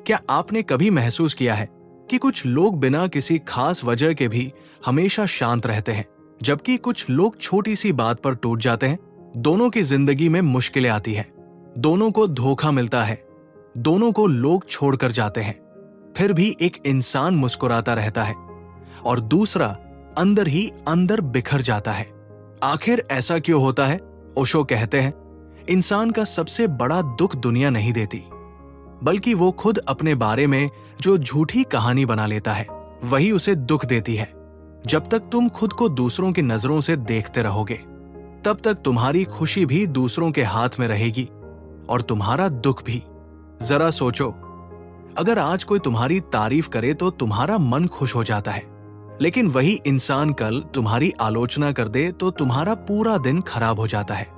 क्या आपने कभी महसूस किया है कि कुछ लोग बिना किसी खास वजह के भी हमेशा शांत रहते हैं, जबकि कुछ लोग छोटी सी बात पर टूट जाते हैं? दोनों की जिंदगी में मुश्किलें आती हैं, दोनों को धोखा मिलता है, दोनों को लोग छोड़कर जाते हैं, फिर भी एक इंसान मुस्कुराता रहता है और दूसरा अंदर ही अंदर बिखर जाता है। आखिर ऐसा क्यों होता है? ओशो कहते हैं, इंसान का सबसे बड़ा दुख दुनिया नहीं देती, बल्कि वो खुद अपने बारे में जो झूठी कहानी बना लेता है वही उसे दुख देती है। जब तक तुम खुद को दूसरों की नजरों से देखते रहोगे, तब तक तुम्हारी खुशी भी दूसरों के हाथ में रहेगी और तुम्हारा दुख भी। जरा सोचो, अगर आज कोई तुम्हारी तारीफ करे तो तुम्हारा मन खुश हो जाता है, लेकिन वही इंसान कल तुम्हारी आलोचना कर दे तो तुम्हारा पूरा दिन खराब हो जाता है।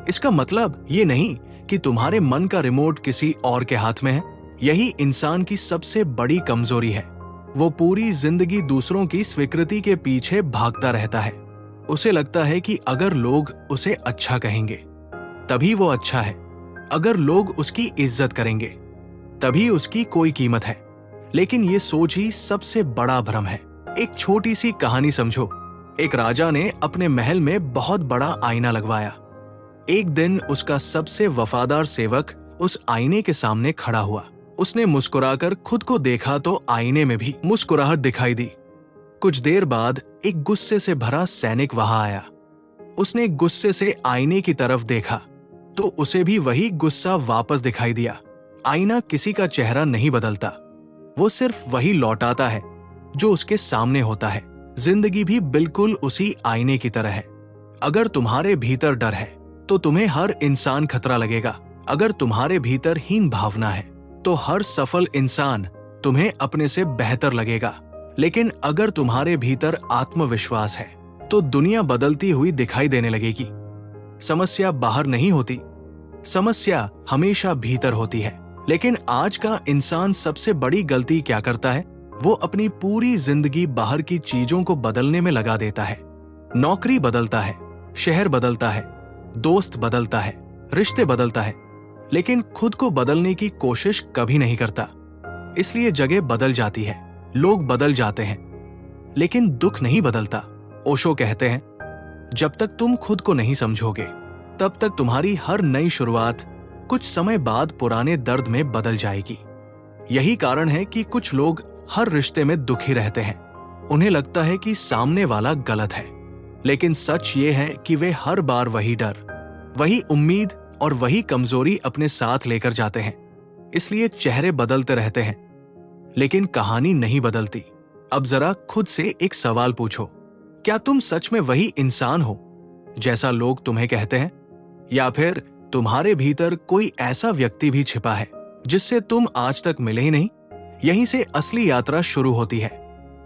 इसका मतलब ये नहीं कि तुम्हारे मन का रिमोट किसी और के हाथ में है। यही इंसान की सबसे बड़ी कमजोरी है। वो पूरी जिंदगी दूसरों की स्वीकृति के पीछे भागता रहता है। उसे लगता है कि अगर लोग उसे अच्छा कहेंगे तभी वो अच्छा है, अगर लोग उसकी इज्जत करेंगे तभी उसकी कोई कीमत है। लेकिन ये सोच ही सबसे बड़ा भ्रम है। एक छोटी सी कहानी समझो। एक राजा ने अपने महल में बहुत बड़ा आईना लगवाया। एक दिन उसका सबसे वफादार सेवक उस आईने के सामने खड़ा हुआ। उसने मुस्कुराकर खुद को देखा तो आईने में भी मुस्कुराहट दिखाई दी। कुछ देर बाद एक गुस्से से भरा सैनिक वहां आया। उसने गुस्से से आईने की तरफ देखा तो उसे भी वही गुस्सा वापस दिखाई दिया। आईना किसी का चेहरा नहीं बदलता, वो सिर्फ वही लौटाता है जो उसके सामने होता है। जिंदगी भी बिल्कुल उसी आईने की तरह है। अगर तुम्हारे भीतर डर है तो तुम्हें हर इंसान खतरा लगेगा। अगर तुम्हारे भीतर हीन भावना है तो हर सफल इंसान तुम्हें अपने से बेहतर लगेगा। लेकिन अगर तुम्हारे भीतर आत्मविश्वास है तो दुनिया बदलती हुई दिखाई देने लगेगी। समस्या बाहर नहीं होती, समस्या हमेशा भीतर होती है। लेकिन आज का इंसान सबसे बड़ी गलती क्या करता है? वो अपनी पूरी जिंदगी बाहर की चीजों को बदलने में लगा देता है। नौकरी बदलता है, शहर बदलता है, दोस्त बदलता है, रिश्ते बदलता है, लेकिन खुद को बदलने की कोशिश कभी नहीं करता। इसलिए जगह बदल जाती है, लोग बदल जाते हैं, लेकिन दुख नहीं बदलता। ओशो कहते हैं, जब तक तुम खुद को नहीं समझोगे तब तक तुम्हारी हर नई शुरुआत कुछ समय बाद पुराने दर्द में बदल जाएगी। यही कारण है कि कुछ लोग हर रिश्ते में दुखी रहते हैं। उन्हें लगता है कि सामने वाला गलत है, लेकिन सच ये है कि वे हर बार वही डर, वही उम्मीद और वही कमजोरी अपने साथ लेकर जाते हैं। इसलिए चेहरे बदलते रहते हैं, लेकिन कहानी नहीं बदलती। अब जरा खुद से एक सवाल पूछो, क्या तुम सच में वही इंसान हो जैसा लोग तुम्हें कहते हैं, या फिर तुम्हारे भीतर कोई ऐसा व्यक्ति भी छिपा है जिससे तुम आज तक मिले ही नहीं? यहीं से असली यात्रा शुरू होती है,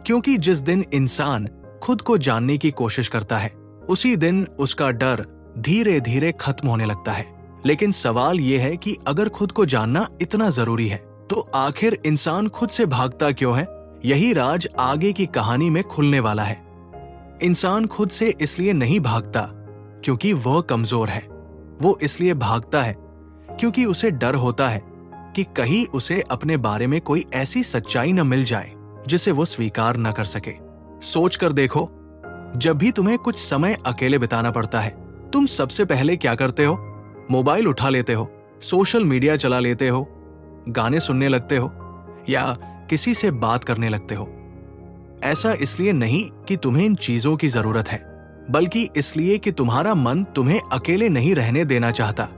क्योंकि जिस दिन इंसान खुद को जानने की कोशिश करता है उसी दिन उसका डर धीरे धीरे खत्म होने लगता है। लेकिन सवाल यह है कि अगर खुद को जानना इतना जरूरी है तो आखिर इंसान खुद से भागता क्यों है? यही राज आगे की कहानी में खुलने वाला है। इंसान खुद से इसलिए नहीं भागता क्योंकि वह कमजोर है, वो इसलिए भागता है क्योंकि उसे डर होता है कि कहीं उसे अपने बारे में कोई ऐसी सच्चाई न मिल जाए जिसे वो स्वीकार न कर सके। सोच कर देखो, जब भी तुम्हें कुछ समय अकेले बिताना पड़ता है, तुम सबसे पहले क्या करते हो? मोबाइल उठा लेते हो, सोशल मीडिया चला लेते हो, गाने सुनने लगते हो या किसी से बात करने लगते हो। ऐसा इसलिए नहीं कि तुम्हें इन चीजों की जरूरत है, बल्कि इसलिए कि तुम्हारा मन तुम्हें अकेले नहीं रहने देना चाहता।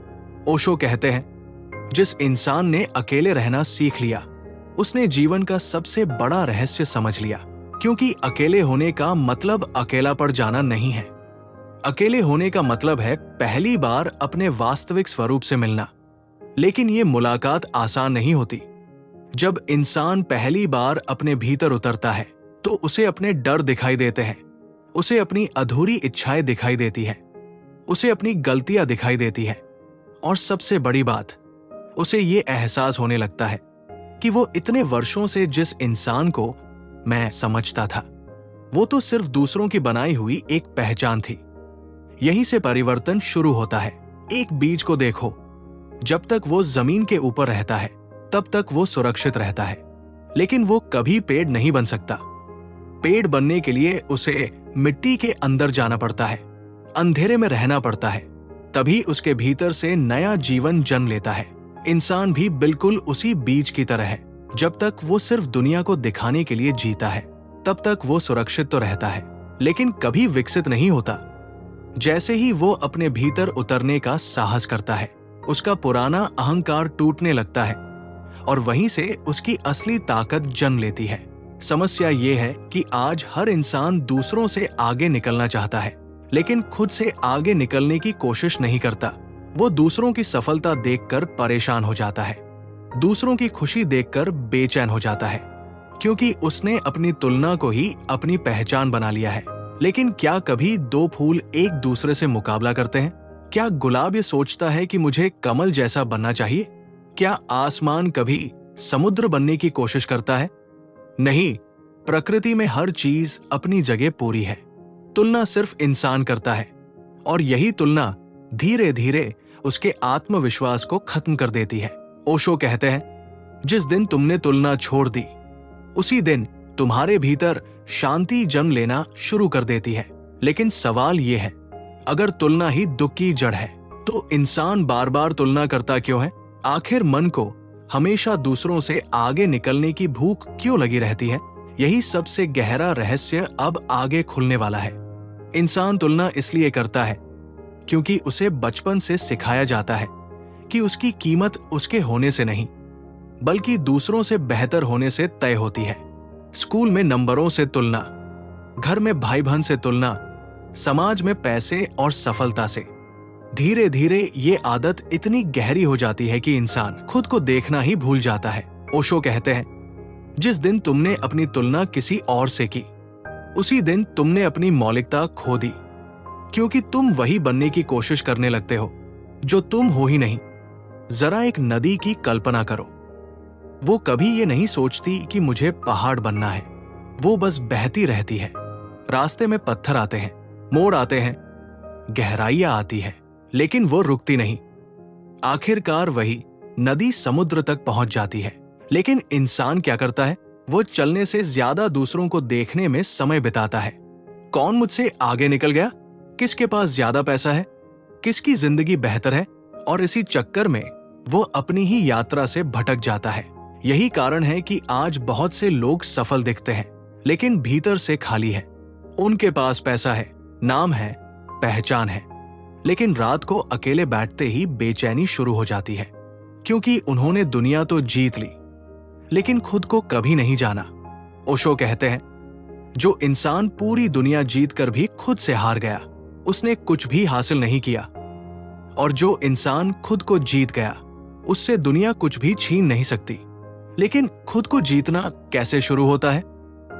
ओशो कहते हैं, जिस इंसान ने अकेले रहना सीख लिया उसने जीवन का सबसे बड़ा रहस्य समझ लिया। क्योंकि अकेले होने का मतलब अकेला पड़ जाना नहीं है। अकेले होने का मतलब है पहली बार अपने वास्तविक स्वरूप से मिलना। लेकिन ये मुलाकात आसान नहीं होती। जब इंसान पहली बार अपने भीतर उतरता है तो उसे अपने डर दिखाई देते हैं, उसे अपनी अधूरी इच्छाएं दिखाई देती है, उसे अपनी गलतियां दिखाई देती है, और सबसे बड़ी बात, उसे ये एहसास होने लगता है कि वो इतने वर्षों से जिस इंसान को मैं समझता था वो तो सिर्फ दूसरों की बनाई हुई एक पहचान थी। यहीं से परिवर्तन शुरू होता है। एक बीज को देखो, जब तक वो जमीन के ऊपर रहता है तब तक वो सुरक्षित रहता है। लेकिन वो कभी पेड़ नहीं बन सकता। पेड़ बनने के लिए उसे मिट्टी के अंदर जाना पड़ता है, अंधेरे में रहना पड़ता है, तभी उसके भीतर से नया जीवन जन्म लेता है। इंसान भी बिल्कुल उसी बीज की तरह है। जब तक वो सिर्फ दुनिया को दिखाने के लिए जीता है, तब तक वो सुरक्षित तो रहता है, लेकिन कभी विकसित नहीं होता। जैसे ही वो अपने भीतर उतरने का साहस करता है, उसका पुराना अहंकार टूटने लगता है और वहीं से उसकी असली ताकत जन्म लेती है। समस्या ये है कि आज हर इंसान दूसरों से आगे निकलना चाहता है, लेकिन खुद से आगे निकलने की कोशिश नहीं करता। वो दूसरों की सफलता देखकर परेशान हो जाता है, दूसरों की खुशी देखकर बेचैन हो जाता है, क्योंकि उसने अपनी तुलना को ही अपनी पहचान बना लिया है। लेकिन क्या कभी दो फूल एक दूसरे से मुकाबला करते हैं? क्या गुलाब ये सोचता है कि मुझे कमल जैसा बनना चाहिए? क्या आसमान कभी समुद्र बनने की कोशिश करता है? नहीं, प्रकृति में हर चीज अपनी जगह पूरी है। तुलना सिर्फ इंसान करता है, और यही तुलना धीरे धीरे उसके आत्मविश्वास को खत्म कर देती है। ओशो कहते हैं, जिस दिन तुमने तुलना छोड़ दी, उसी दिन तुम्हारे भीतर शांति जन्म लेना शुरू कर देती है। लेकिन सवाल यह है, अगर तुलना ही दुख की जड़ है, तो इंसान बार बार तुलना करता क्यों है? आखिर मन को हमेशा दूसरों से आगे निकलने की भूख क्यों लगी रहती है? यही सबसे गहरा रहस्य अब आगे खुलने वाला है। इंसान तुलना इसलिए करता है क्योंकि उसे बचपन से सिखाया जाता है कि उसकी कीमत उसके होने से नहीं, बल्कि दूसरों से बेहतर होने से तय होती है। स्कूल में नंबरों से तुलना, घर में भाई बहन से तुलना, समाज में पैसे और सफलता से। धीरे धीरे ये आदत इतनी गहरी हो जाती है कि इंसान खुद को देखना ही भूल जाता है। ओशो कहते हैं, जिस दिन तुमने अपनी तुलना किसी और से की, उसी दिन तुमने अपनी मौलिकता खो दी, क्योंकि तुम वही बनने की कोशिश करने लगते हो जो तुम हो ही नहीं। जरा एक नदी की कल्पना करो। वो कभी ये नहीं सोचती कि मुझे पहाड़ बनना है, वो बस बहती रहती है। रास्ते में पत्थर आते हैं, मोड़ आते हैं, गहराइयां आती है, लेकिन वो रुकती नहीं। आखिरकार वही नदी समुद्र तक पहुंच जाती है। लेकिन इंसान क्या करता है? वो चलने से ज्यादा दूसरों को देखने में समय बिताता है। कौन मुझसे आगे निकल गया? किसके पास ज्यादा पैसा है? किसकी जिंदगी बेहतर है? और इसी चक्कर में वो अपनी ही यात्रा से भटक जाता है। यही कारण है कि आज बहुत से लोग सफल दिखते हैं, लेकिन भीतर से खाली है। उनके पास पैसा है, नाम है, पहचान है, लेकिन रात को अकेले बैठते ही बेचैनी शुरू हो जाती है, क्योंकि उन्होंने दुनिया तो जीत ली, लेकिन खुद को कभी नहीं जाना। ओशो कहते हैं, जो इंसान पूरी दुनिया जीत कर भी खुद से हार गया, उसने कुछ भी हासिल नहीं किया। और जो इंसान खुद को जीत गया, उससे दुनिया कुछ भी छीन नहीं सकती। लेकिन खुद को जीतना कैसे शुरू होता है?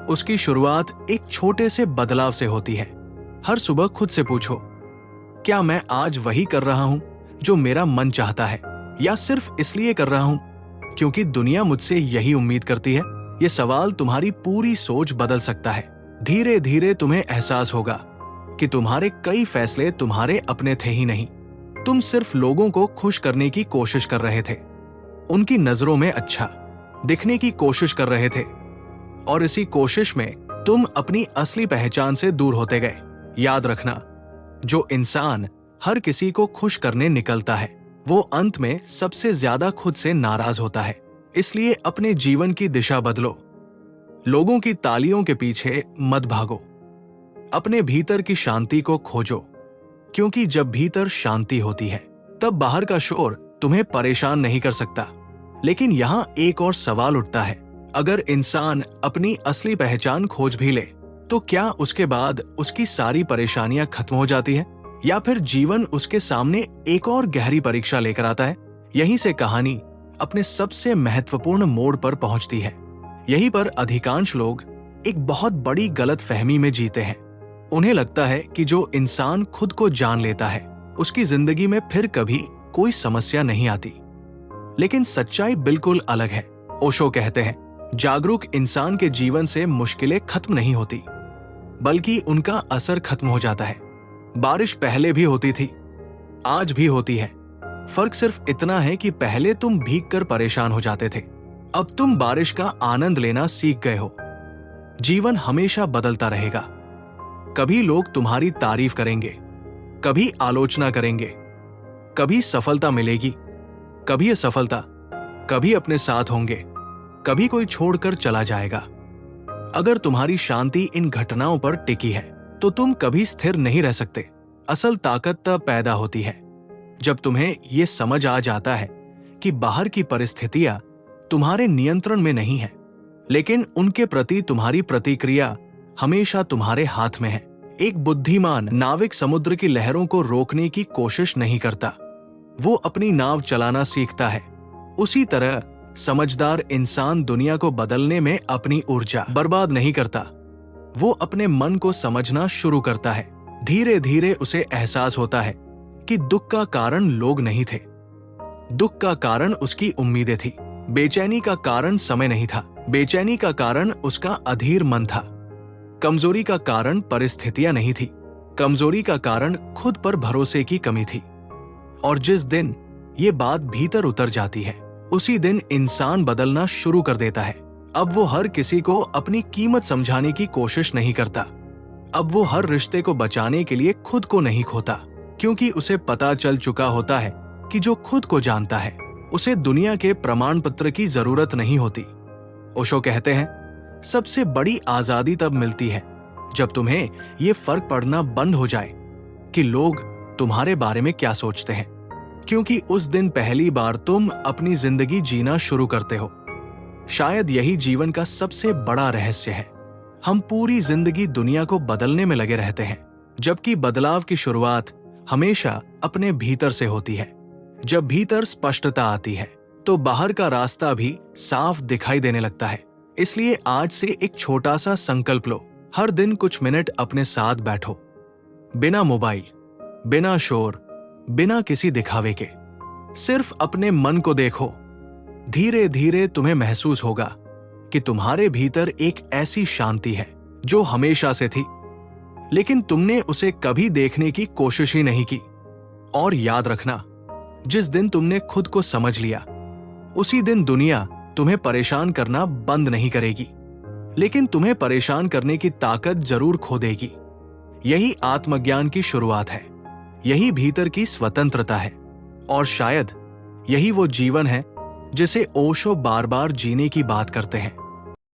उसकी शुरुआत एक छोटे से बदलाव से होती है। हर सुबह खुद से पूछो, क्या मैं आज वही कर रहा हूं जो मेरा मन चाहता है, या सिर्फ इसलिए कर रहा हूं क्योंकि दुनिया मुझसे यही उम्मीद करती है? ये सवाल तुम्हारी पूरी सोच बदल सकता है। धीरे धीरे तुम्हें एहसास होगा कि तुम्हारे कई फैसले तुम्हारे अपने थे ही नहीं। तुम सिर्फ लोगों को खुश करने की कोशिश कर रहे थे, उनकी नजरों में अच्छा दिखने की कोशिश कर रहे थे, और इसी कोशिश में तुम अपनी असली पहचान से दूर होते गए। याद रखना, जो इंसान हर किसी को खुश करने निकलता है, वो अंत में सबसे ज्यादा खुद से नाराज होता है। इसलिए अपने जीवन की दिशा बदलो। लोगों की तालियों के पीछे मत भागो, अपने भीतर की शांति को खोजो, क्योंकि जब भीतर शांति होती है, तब बाहर का शोर तुम्हें परेशान नहीं कर सकता। लेकिन यहाँ एक और सवाल उठता है, अगर इंसान अपनी असली पहचान खोज भी ले, तो क्या उसके बाद उसकी सारी परेशानियां खत्म हो जाती है, या फिर जीवन उसके सामने एक और गहरी परीक्षा लेकर आता है? यहीं से कहानी अपने सबसे महत्वपूर्ण मोड़ पर पहुंचती है। यहीं पर अधिकांश लोग एक बहुत बड़ी गलतफहमी में जीते हैं। उन्हें लगता है कि जो इंसान खुद को जान लेता है, उसकी जिंदगी में फिर कभी कोई समस्या नहीं आती। लेकिन सच्चाई बिल्कुल अलग है। ओशो कहते हैं, जागरूक इंसान के जीवन से मुश्किलें खत्म नहीं होती, बल्कि उनका असर खत्म हो जाता है। बारिश पहले भी होती थी, आज भी होती है, फर्क सिर्फ इतना है कि पहले तुम भीगकर परेशान हो जाते थे, अब तुम बारिश का आनंद लेना सीख गए हो। जीवन हमेशा बदलता रहेगा। कभी लोग तुम्हारी तारीफ करेंगे, कभी आलोचना करेंगे, कभी सफलता मिलेगी, कभी असफलता, कभी अपने साथ होंगे, कभी कोई छोड़कर चला जाएगा। अगर तुम्हारी शांति इन घटनाओं पर टिकी है तो तुम कभी स्थिर नहीं रह सकते। असल ताकत तब पैदा होती है जब तुम्हें यह समझ आ जाता है कि बाहर की परिस्थितियां तुम्हारे नियंत्रण में नहीं है, लेकिन उनके प्रति तुम्हारी प्रतिक्रिया हमेशा तुम्हारे हाथ में है। एक बुद्धिमान नाविक समुद्र की लहरों को रोकने की कोशिश नहीं करता, वो अपनी नाव चलाना सीखता है। उसी तरह समझदार इंसान दुनिया को बदलने में अपनी ऊर्जा बर्बाद नहीं करता, वो अपने मन को समझना शुरू करता है। धीरे धीरे उसे एहसास होता है कि दुख का कारण लोग नहीं थे, दुख का कारण उसकी उम्मीदें थी। बेचैनी का कारण समय नहीं था, बेचैनी का कारण उसका अधीर मन था। कमजोरी का कारण परिस्थितियां नहीं थी, कमजोरी का कारण खुद पर भरोसे की कमी थी। और जिस दिन ये बात भीतर उतर जाती है, उसी दिन इंसान बदलना शुरू कर देता है। अब वो हर किसी को अपनी कीमत समझाने की कोशिश नहीं करता, अब वो हर रिश्ते को बचाने के लिए खुद को नहीं खोता, क्योंकि उसे पता चल चुका होता है कि जो खुद को जानता है उसे दुनिया के प्रमाण पत्र की जरूरत नहीं होती। ओशो कहते हैं, सबसे बड़ी आजादी तब मिलती है जब तुम्हें ये फर्क पड़ना बंद हो जाए कि लोग तुम्हारे बारे में क्या सोचते हैं, क्योंकि उस दिन पहली बार तुम अपनी जिंदगी जीना शुरू करते हो। शायद यही जीवन का सबसे बड़ा रहस्य है। हम पूरी जिंदगी दुनिया को बदलने में लगे रहते हैं, जबकि बदलाव की शुरुआत हमेशा अपने भीतर से होती है। जब भीतर स्पष्टता आती है तो बाहर का रास्ता भी साफ दिखाई देने लगता है। इसलिए आज से एक छोटा सा संकल्प लो, हर दिन कुछ मिनट अपने साथ बैठो, बिना मोबाइल, बिना शोर, बिना किसी दिखावे के, सिर्फ अपने मन को देखो। धीरे धीरे तुम्हें महसूस होगा कि तुम्हारे भीतर एक ऐसी शांति है जो हमेशा से थी, लेकिन तुमने उसे कभी देखने की कोशिश ही नहीं की। और याद रखना, जिस दिन तुमने खुद को समझ लिया, उसी दिन दुनिया तुम्हें परेशान करना बंद नहीं करेगी, लेकिन तुम्हें परेशान करने की ताकत जरूर खो देगी। यही आत्मज्ञान की शुरुआत है, यही भीतर की स्वतंत्रता है, और शायद यही वो जीवन है जिसे ओशो बार बार जीने की बात करते हैं।